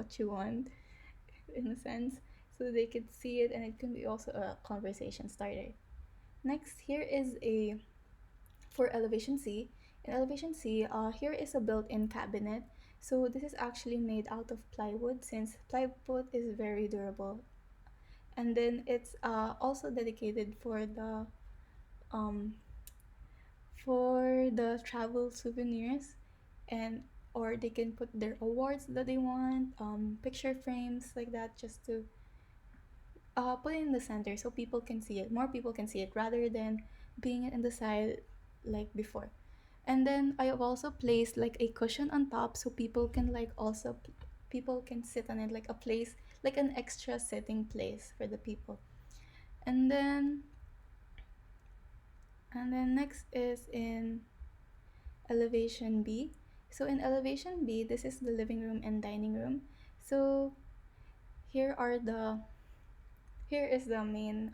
what you want in a sense, so they could see it, and it can be also a conversation starter. Next, here is a for elevation C. In elevation C, here is a built-in cabinet. So this is actually made out of plywood, since plywood is very durable. And then it's also dedicated um, for the travel souvenirs, and or they can put their awards that they want, picture frames like that, just to put it in the center so people can see it. More people can see it rather than being it in the side like before. And then I have also placed like a cushion on top so people can like also people can sit on it, like a place, like an extra sitting place for the people. And then next is in elevation B. So in elevation B, this is the living room and dining room. So here are the here is the main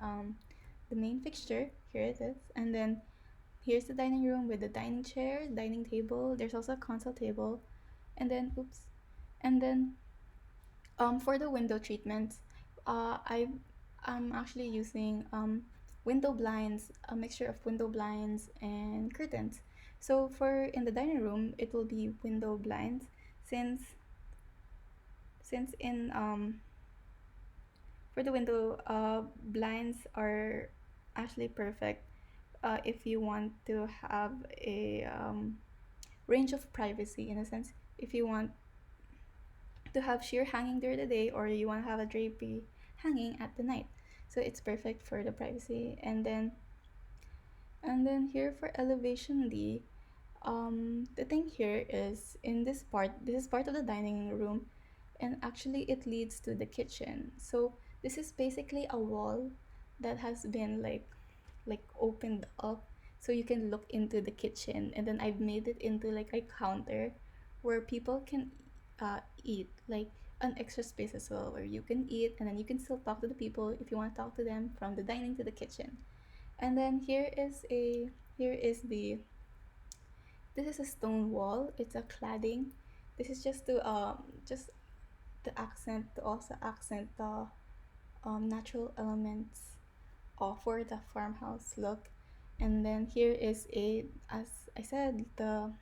fixture. Here it is. And then here's the dining room with the dining chair, dining table. There's also a console table. And then oops. And then for the window treatments, I'm actually using window blinds, a mixture of window blinds and curtains. So for in the dining room, it will be window blinds, since in for the window blinds are actually perfect if you want to have a range of privacy in a sense. If you want to have sheer hanging during the day, or you want to have a drapery hanging at the night, so it's perfect for the privacy. And then here for elevation D, the thing here is in this part, this is part of the dining room, and actually it leads to the kitchen. So this is basically a wall that has been like opened up so you can look into the kitchen, and then I've made it into like a counter where people can eat, like an extra space as well, where you can eat and then you can still talk to the people if you want to talk to them from the dining to the kitchen. And then here is the this is a stone wall, it's a cladding. This is just the accent, to also accent the natural elements for the farmhouse look. And then here is a, as I said, the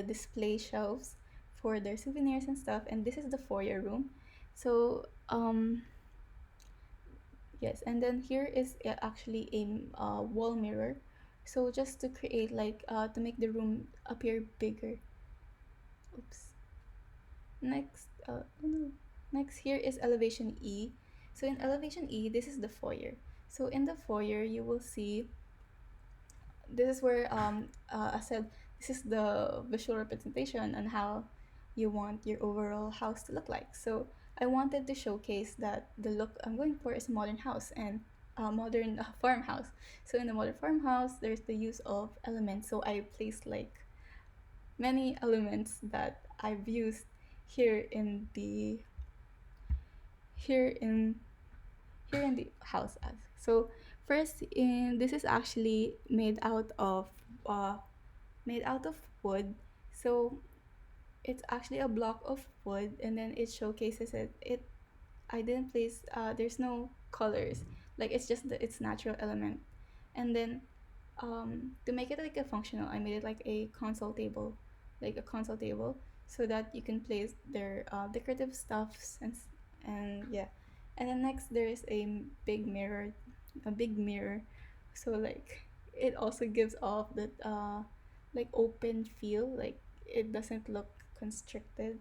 display shelves for their souvenirs and stuff. And this is the foyer room. So yes, and then here is actually a wall mirror. So just to create like to make the room appear bigger. Oops. Next, oh no. Next here is elevation E. So in elevation E, this is the foyer. So in the foyer, you will see this is where I said this is the visual representation on how you want your overall house to look like. So I wanted to showcase that the look I'm going for is a modern house and a modern farmhouse. So in the modern farmhouse, there's the use of elements. So I placed like many elements that I've used here in the here in here in the house as. So first in this is actually uh made out of wood. So it's actually a block of wood, and then it showcases it. I didn't place there's no colors, like it's just its natural element. And then to make it like a functional, I made it like a console table, so that you can place their decorative stuffs and yeah. And then next there is a big mirror, so like it also gives off that like open feel, like it doesn't look constricted.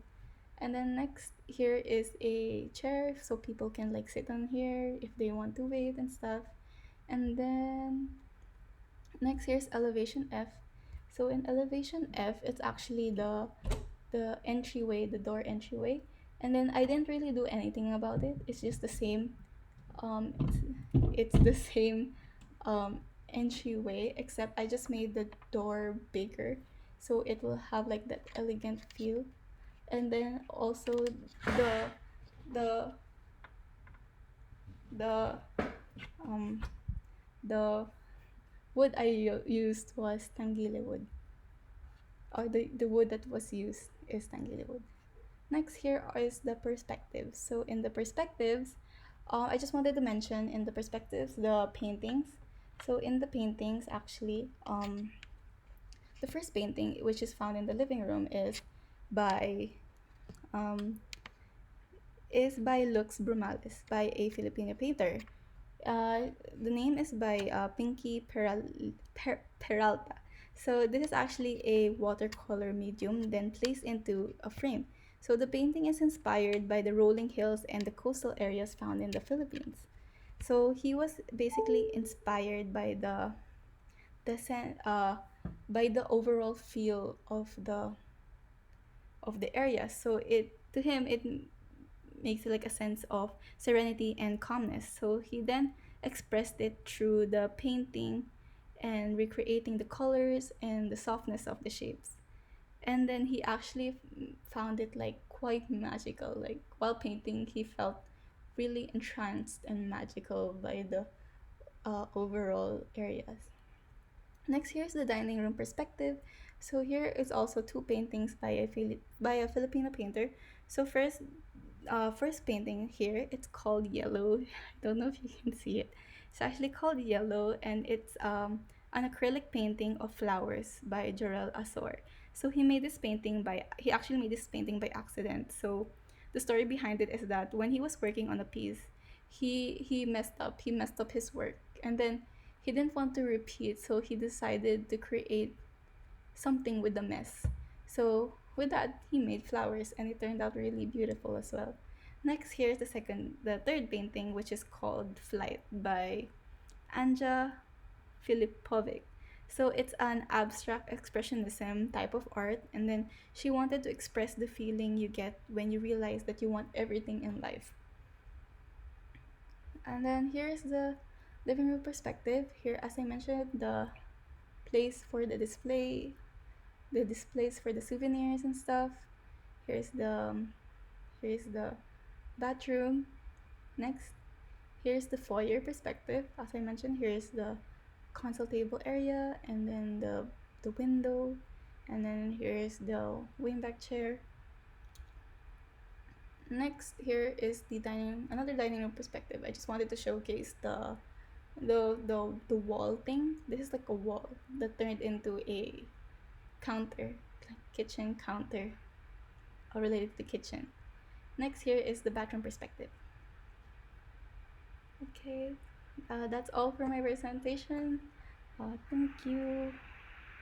And then next here is a chair so people can like sit on here if they want to wait and stuff. And then next here's elevation F. So in elevation F, it's actually the entryway, the door entryway. And then I didn't really do anything about it. It's just the same. It's the same entryway, except I just made the door bigger, so it will have like that elegant feel. And then also the the the um the wood used was tangile wood, or the wood that was used is tangile wood. Next, here is the perspectives. So in the perspectives, I just wanted to mention in the perspectives the paintings. So in the paintings, actually, the first painting, which is found in the living room, by um, by Lux Brumales, by a Filipino painter. The name is by Peralta. So this is actually a watercolor medium then placed into a frame. So the painting is inspired by the rolling hills and the coastal areas found in the Philippines. So he was basically inspired by the sen- uh, by the overall feel of the area. So it to him it makes it like a sense of serenity and calmness. So he then expressed it through the painting and recreating the colors and the softness of the shapes. And then he actually found it like quite magical. Like while painting, he felt really entranced and magical by the overall areas. Next, here's the dining room perspective. So here is also two paintings by a Filipino painter. So first painting here, it's called Yellow. I don't know if you can see it. It's actually called Yellow, and it's an acrylic painting of flowers by Jorel Azor. So he actually made this painting by accident. So the story behind it is that when he was working on a piece, he messed up. He messed up his work, and then he didn't want to repeat, so he decided to create something with the mess. So with that, he made flowers, and it turned out really beautiful as well. Next, here's the third painting, which is called Flight by Anja Filipovic. So it's an abstract expressionism type of art, and then she wanted to express the feeling you get when you realize that you want everything in life. And then here's the living room perspective. Here, as I mentioned, place for the displays for the souvenirs and stuff. Here's the here's the bathroom. Next, here's the foyer perspective. As I mentioned, here's the console table area, and then the window, and then here's the wingback chair. Next, here is another dining room perspective. I just wanted to showcase the wall thing. This is like a wall that turned into a counter, like kitchen counter, related to the kitchen. Next, here is the bathroom perspective. Okay, that's all for my presentation. Thank you.